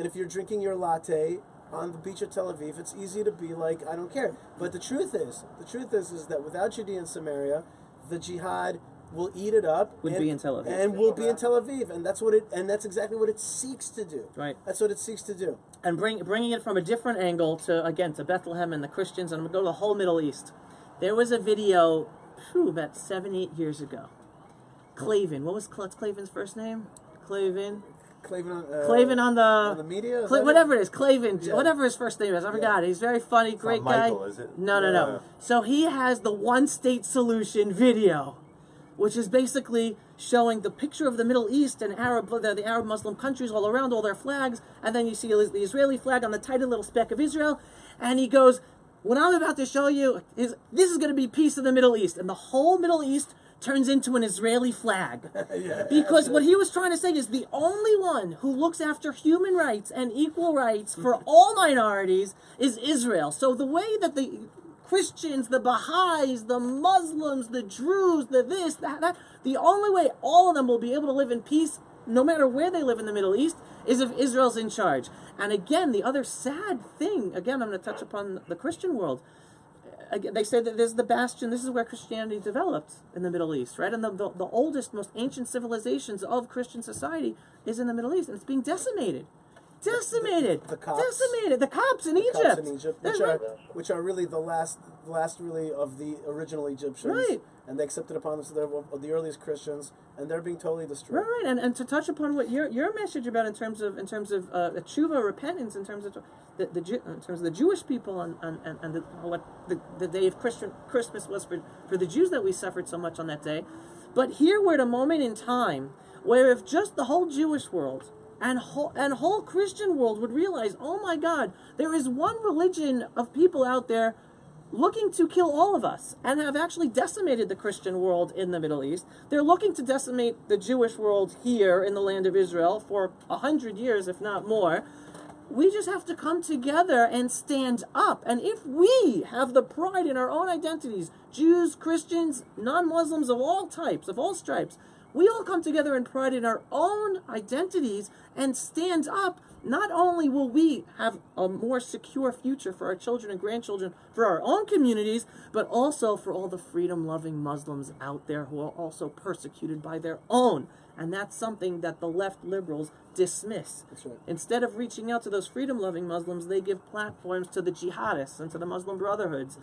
if you're drinking your latte on the beach of Tel Aviv, it's easy to be like, I don't care. But the truth is that without Judea and Samaria, the jihad will eat it up. Would be in Tel Aviv. And will be in Tel Aviv. And that's exactly what it seeks to do. Right. That's what it seeks to do. And bringing it from a different angle to Bethlehem and the Christians, and I'm going to go to the whole Middle East. There was a video, about 7-8 years ago. Clavin. What was Clavin's first name? Clavin on the media? Whatever it is. Clavin. Whatever his first name is. I forgot. He's very funny, great guy. Michael, is it? No. So he has the one-state solution video, which is basically showing the picture of the Middle East and the Arab Muslim countries all around, all their flags, and then you see the Israeli flag on the tiny little speck of Israel, and he goes, what I'm about to show you is this is going to be peace in the Middle East, and the whole Middle East turns into an Israeli flag. Because what he was trying to say is the only one who looks after human rights and equal rights for all minorities is Israel. So the way that the Christians, the Baha'is, the Muslims, the Druze, the this, that, the only way all of them will be able to live in peace, no matter where they live in the Middle East, is if Israel's in charge. And again, the other sad thing, again, I'm going to touch upon the Christian world. Again, they say that there's the bastion, this is where Christianity developed in the Middle East, right? And the oldest, most ancient civilizations of Christian society is in the Middle East, and it's being decimated. The Copts in Egypt. Which are really the last really of the original Egyptians. Right. And they accepted upon them, so they're the earliest Christians, and they're being totally destroyed. Right, and to touch upon what your message about in terms of tshuva, repentance, in terms of the Jewish people and what the day of Christmas was for the Jews that we suffered so much on that day. But here we're at a moment in time where if just the whole Jewish world and whole Christian world would realize, oh my God, there is one religion of people out there looking to kill all of us and have actually decimated the Christian world in the Middle East. They're looking to decimate the Jewish world here in the land of Israel for 100 years, if not more. We just have to come together and stand up. And if we have the pride in our own identities, Jews, Christians, non-Muslims of all types, of all stripes, we all come together in pride in our own identities and stand up. Not only will we have a more secure future for our children and grandchildren, for our own communities, but also for all the freedom-loving Muslims out there who are also persecuted by their own. And that's something that the left liberals dismiss. That's right. Instead of reaching out to those freedom-loving Muslims, they give platforms to the jihadists and to the Muslim Brotherhoods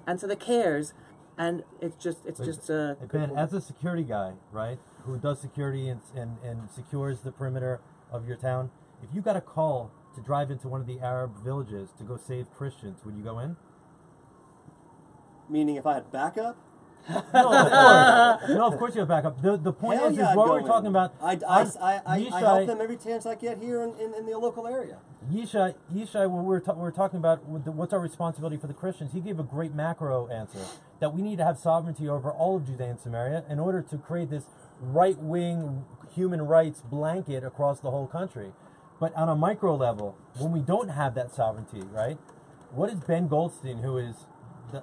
and to the CARES. And Ben, as a security guy, right, who does security and secures the perimeter of your town, if you got a call to drive into one of the Arab villages to go save Christians, would you go in? Meaning, if I had backup, No, of course you have backup. The point hell is yeah, I'd what go we're in. talking about. I help them every chance I get here in the local area. Yishai, when we're talking about what's our responsibility for the Christians, he gave a great macro answer that we need to have sovereignty over all of Judea and Samaria in order to create this right-wing human rights blanket across the whole country. But on a micro level, when we don't have that sovereignty, right? What is Ben Goldstein, who is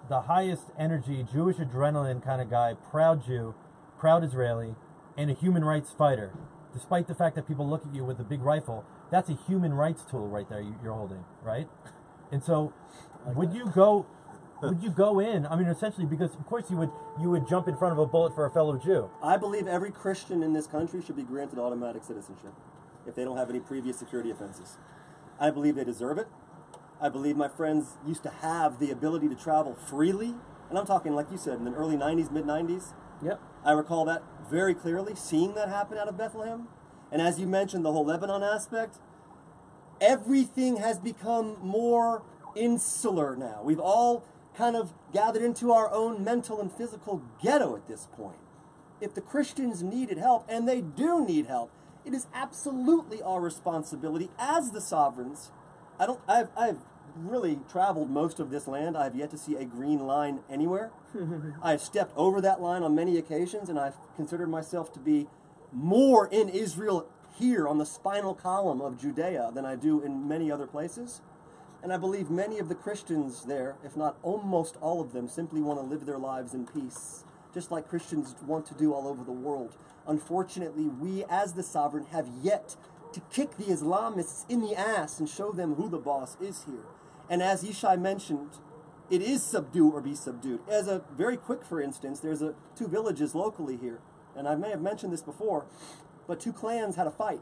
the highest energy, Jewish adrenaline kind of guy, proud Jew, proud Israeli, and a human rights fighter, despite the fact that people look at you with a big rifle, that's a human rights tool right there you're holding, right? And so, would you go in? I mean, essentially, because of course you would jump in front of a bullet for a fellow Jew. I believe every Christian in this country should be granted automatic citizenship if they don't have any previous security offenses. I believe they deserve it. I believe my friends used to have the ability to travel freely, and I'm talking, like you said, in the early 90s, mid-90s. Yep. I recall that very clearly, seeing that happen out of Bethlehem. And as you mentioned, the whole Lebanon aspect, everything has become more insular now. We've all kind of gathered into our own mental and physical ghetto at this point. If the Christians needed help, and they do need help, it is absolutely our responsibility as the sovereigns. I've really traveled most of this land. I have yet to see a green line anywhere. I have stepped over that line on many occasions, and I've considered myself to be more in Israel here on the spinal column of Judea than I do in many other places. And I believe many of the Christians there, if not almost all of them, simply want to live their lives in peace, just like Christians want to do all over the world. Unfortunately, we as the sovereign have yet to kick the Islamists in the ass and show them who the boss is here. And as Yishai mentioned, it is subdue or be subdued. As a very quick, for instance, there's two villages locally here, and I may have mentioned this before, but two clans had a fight.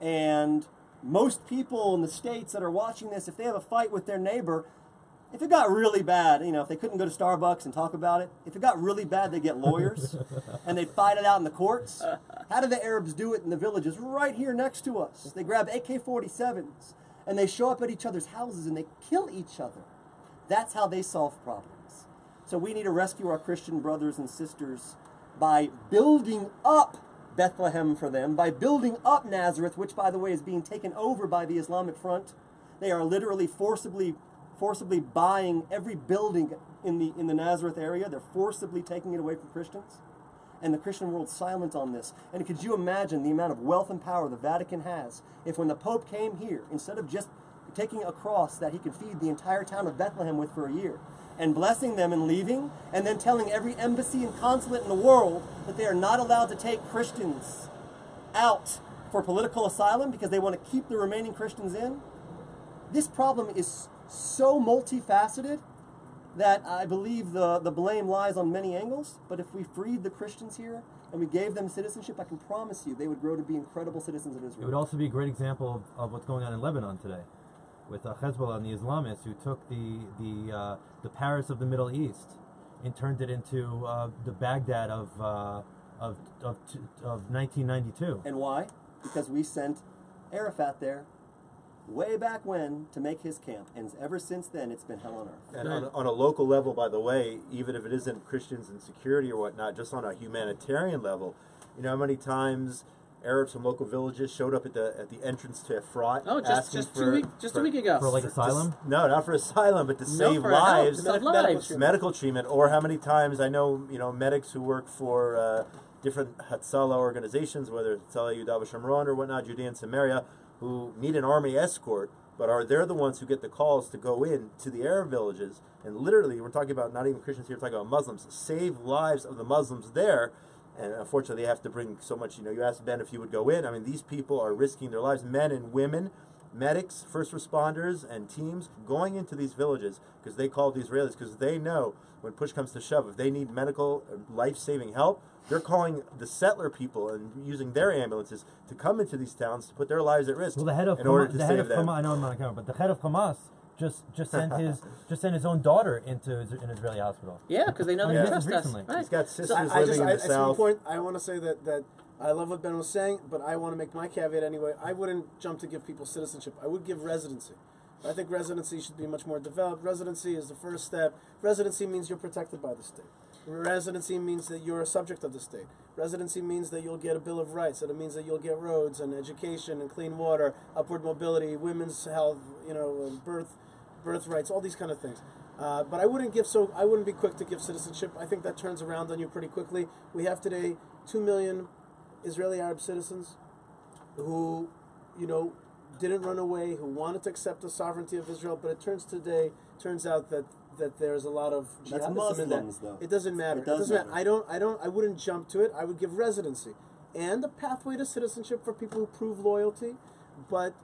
And most people in the States that are watching this, if they have a fight with their neighbor, if it got really bad, if they couldn't go to Starbucks and talk about it, if it got really bad, they'd get lawyers, and they'd fight it out in the courts. How do the Arabs do it in the villages right here next to us? They grab AK-47s, and they show up at each other's houses, and they kill each other. That's how they solve problems. So we need to rescue our Christian brothers and sisters by building up Bethlehem for them, by building up Nazareth, which, by the way, is being taken over by the Islamic Front. They are literally forcibly buying every building in the Nazareth area. They're forcibly taking it away from Christians. And the Christian world's silent on this. And could you imagine the amount of wealth and power the Vatican has if when the Pope came here, instead of just taking a cross that he could feed the entire town of Bethlehem with for a year, and blessing them and leaving, and then telling every embassy and consulate in the world that they are not allowed to take Christians out for political asylum because they want to keep the remaining Christians in? This problem is so multifaceted that I believe the blame lies on many angles, but if we freed the Christians here and we gave them citizenship, I can promise you they would grow to be incredible citizens of Israel. It would also be a great example of what's going on in Lebanon today, with Hezbollah and the Islamists who took the Paris of the Middle East and turned it into the Baghdad of 1992. And why? Because we sent Arafat there way back when to make his camp, and ever since then it's been hell on earth. And on a local level, by the way, even if it isn't Christians and security or whatnot, just on a humanitarian level, how many times Arabs from local villages showed up at the entrance to Efrat. Oh, just a week ago. For like asylum? No, not for asylum, but to save lives, Medical treatment. Or how many times I know medics who work for different Hatzalah organizations, whether it's Hatzalah Yudah V'Shomron or whatnot, Judea and Samaria, who need an army escort, but they're the ones who get the calls to go in to the Arab villages, and literally, we're talking about not even Christians here, we're talking about Muslims, save lives of the Muslims there, and unfortunately they have to bring so much, you asked Ben if you would go in. I mean, these people are risking their lives, men and women, medics, first responders, and teams going into these villages, because they call the Israelis, because they know when push comes to shove, if they need medical, life-saving help, they're calling the settler people and using their ambulances to come into these towns to put their lives at risk. Well, the head of Hamas, I know I'm not on camera, but the head of Hamas just sent his own daughter into an Israeli hospital. Yeah, because they know they trust us. Right. He's got sisters living in the At some south. point, I want to say that I love what Ben was saying, but I want to make my caveat anyway. I wouldn't jump to give people citizenship. I would give residency. I think residency should be much more developed. Residency is the first step. Residency means you're protected by the state. Residency means that you're a subject of the state. Residency means that you'll get a Bill of Rights, and it means that you'll get roads and education and clean water, upward mobility, women's health, birth rights, all these kind of things. But I wouldn't be quick to give citizenship. I think that turns around on you pretty quickly. We have today 2 million Israeli Arab citizens who, didn't run away, who wanted to accept the sovereignty of Israel, but it turns out that there's a lot of jihadism in that. Though. It doesn't matter. It doesn't matter. I wouldn't jump to it. I would give residency and a pathway to citizenship for people who prove loyalty, but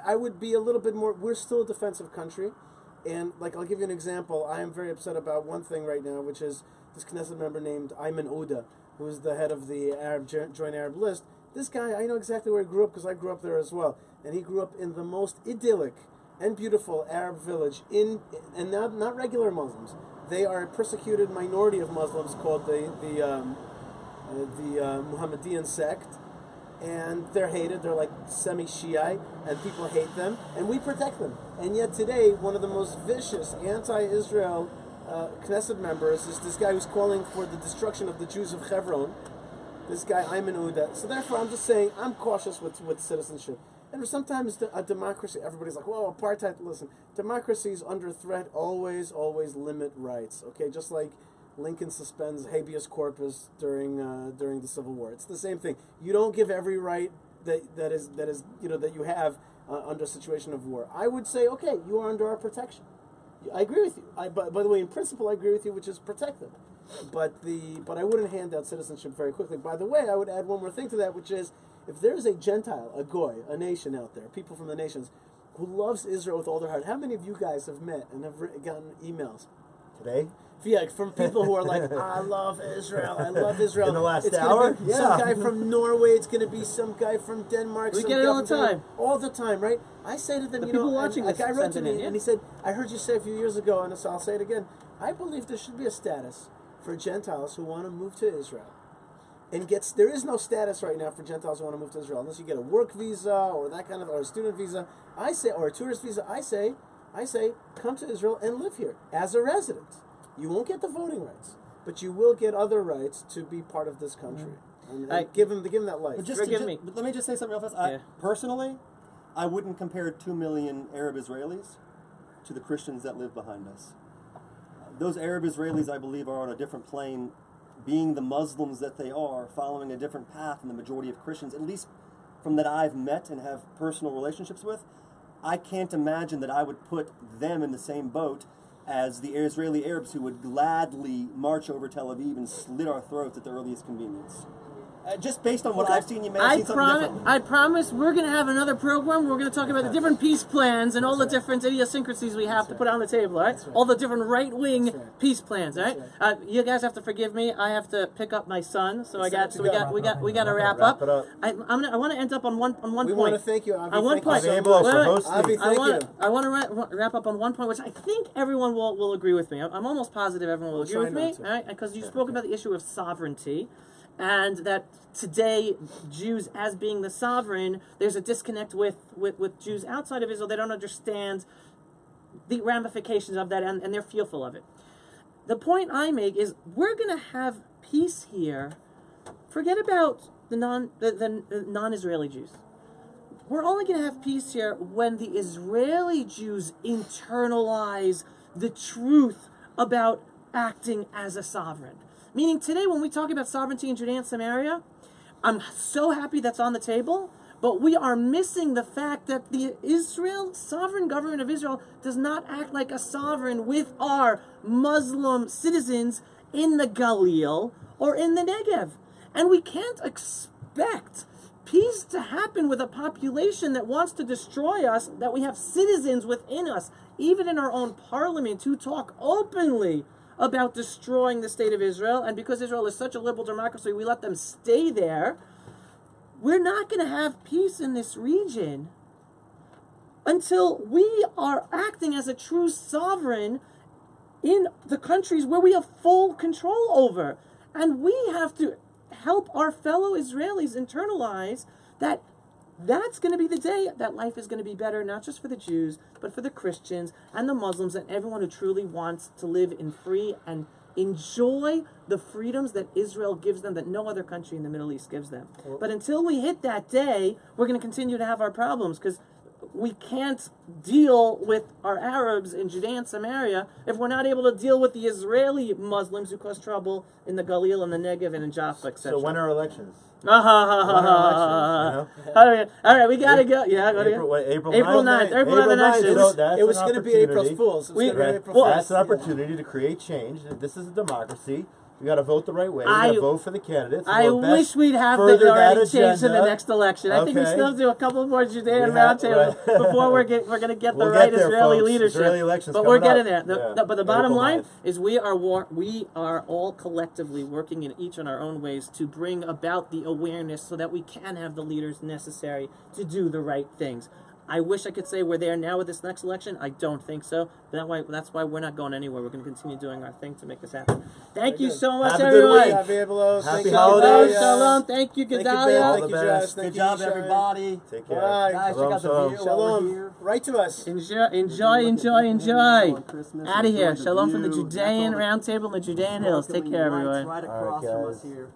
I would be a little bit more. We're still a defensive country, and I'll give you an example. I am very upset about one thing right now, which is this Knesset member named Ayman Ouda, who is the head of the Joint Arab List. This guy, I know exactly where he grew up because I grew up there as well, and he grew up in the most idyllic and beautiful Arab village and not regular Muslims. They are a persecuted minority of Muslims called the Muhammadan sect, and they're hated. They're like semi-Shiite, and people hate them, and we protect them. And yet today, one of the most vicious anti-Israel Knesset members is this guy who's calling for the destruction of the Jews of Hebron. This guy Ayman Ouda. So therefore, I'm just saying I'm cautious with citizenship. And sometimes a democracy, everybody's like, "Whoa, apartheid." Listen, democracies under threat always limit rights. Okay, just like Lincoln suspends habeas corpus during the Civil War. It's the same thing. You don't give every right that you have under a situation of war. I would say, okay, you are under our protection. I agree with you. By the way, in principle, I agree with you, which is protect them. But I wouldn't hand out citizenship very quickly. By the way, I would add one more thing to that, which is, if there's a Gentile, a Goy, a nation out there, people from the nations, who loves Israel with all their heart, how many of you guys have met and have gotten emails Today? Yeah, from people who are like, I love Israel. In the last it's hour? Be some guy from Norway. It's going to be some guy from Denmark. We get it all the time. All the time, right? I say to them, people watching a guy wrote to me, yeah. and he said, I heard you say a few years ago, and so I'll say it again, I believe there should be a status for Gentiles who want to move to Israel. There is no status right now for Gentiles who want to move to Israel, unless you get a work visa or that kind of, or a student visa. I say, or a tourist visa. I say, come to Israel and live here as a resident. You won't get the voting rights, but you will get other rights to be part of this country. And give them that life. But let me just say something real fast. Personally, I wouldn't compare 2 million Arab Israelis to the Christians that live behind us. Those Arab Israelis, I believe, are on a different plane, being the Muslims that they are, following a different path than the majority of Christians, at least from that I've met and have personal relationships with. I can't imagine that I would put them in the same boat as the Israeli Arabs who would gladly march over Tel Aviv and slit our throats at the earliest convenience. Just based on what I've seen, you may have seen something different. I promise we're going to have another program. We're going to talk about the different peace plans and all the different idiosyncrasies we have to put on the table, all right? All the different right-wing peace plans, all right? You guys have to forgive me. I have to pick up my son, so we got to wrap up. I want to end up on one point. We want to thank you, Avi. On one point. Abelow for hosting. Avi, thank you. I want to wrap up on one point, which I think everyone will agree with me. I'm almost positive everyone will agree with me, all right? Because you spoke about the issue of sovereignty. And that today, Jews as being the sovereign, there's a disconnect with Jews outside of Israel. They don't understand the ramifications of that, and they're fearful of it. The point I make is we're going to have peace here. Forget about the non-Israeli Jews. We're only going to have peace here when the Israeli Jews internalize the truth about acting as a sovereign. Meaning today when we talk about sovereignty in Judea and Samaria, I'm so happy that's on the table, but we are missing the fact that the sovereign government of Israel does not act like a sovereign with our Muslim citizens in the Galil or in the Negev. And we can't expect peace to happen with a population that wants to destroy us, that we have citizens within us, even in our own parliament, who talk openly about destroying the state of Israel, and because Israel is such a liberal democracy, we let them stay there. We're not going to have peace in this region until we are acting as a true sovereign in the countries where we have full control over. And we have to help our fellow Israelis internalize that that's going to be the day that life is going to be better, not just for the Jews, but for the Christians and the Muslims and everyone who truly wants to live in free and enjoy the freedoms that Israel gives them that no other country in the Middle East gives them. But until we hit that day, we're going to continue to have our problems because we can't deal with our Arabs in Judea and Samaria if we're not able to deal with the Israeli Muslims who cause trouble in the Galil and the Negev and in Jaffa, etc. So when are elections? All right, we gotta go. Yeah, go April 9th. April 9th. That's It was an going to be April opportunity. Fools. It was We- gonna be April well, Fools. That's an opportunity to create change. This is a democracy. We got to vote the right way. We I- got to vote for the candidates. I Vote wish best, we'd have further that already that changed in the agenda. next election. I think we Okay. still do a couple more Judean We have- roundtables right. before we're going to get the We'll right get there, Israeli folks. leadership. Israeli elections But we're coming getting up. there. Yeah. But the bottom April line 9th. is we are all collectively working in each in our own ways to bring about the awareness so that we can have the leaders necessary to do the right things. I wish I could say we're there now with this next election. I don't think so. That's why we're not going anywhere. We're going to continue doing our thing to make this happen. Thank you so much, Have a good everyone. week. Happy Abelow. Happy Thank you. holidays. Shalom. Thank you, Thank you, Ben. Gedaliah. All Thank the you, best. Josh. Thank Good you, job, Yishai. everybody. Take care. Bye. Guys, check Shalom, out the shalom. view while Shalom. we're here. Write to us. Enjoy. Christmas. Out of here. Enjoy the Shalom from the view. Judean That's all the Roundtable and the Judean Hills. Take welcoming care, lights everyone. Right All right, across from us guys. here.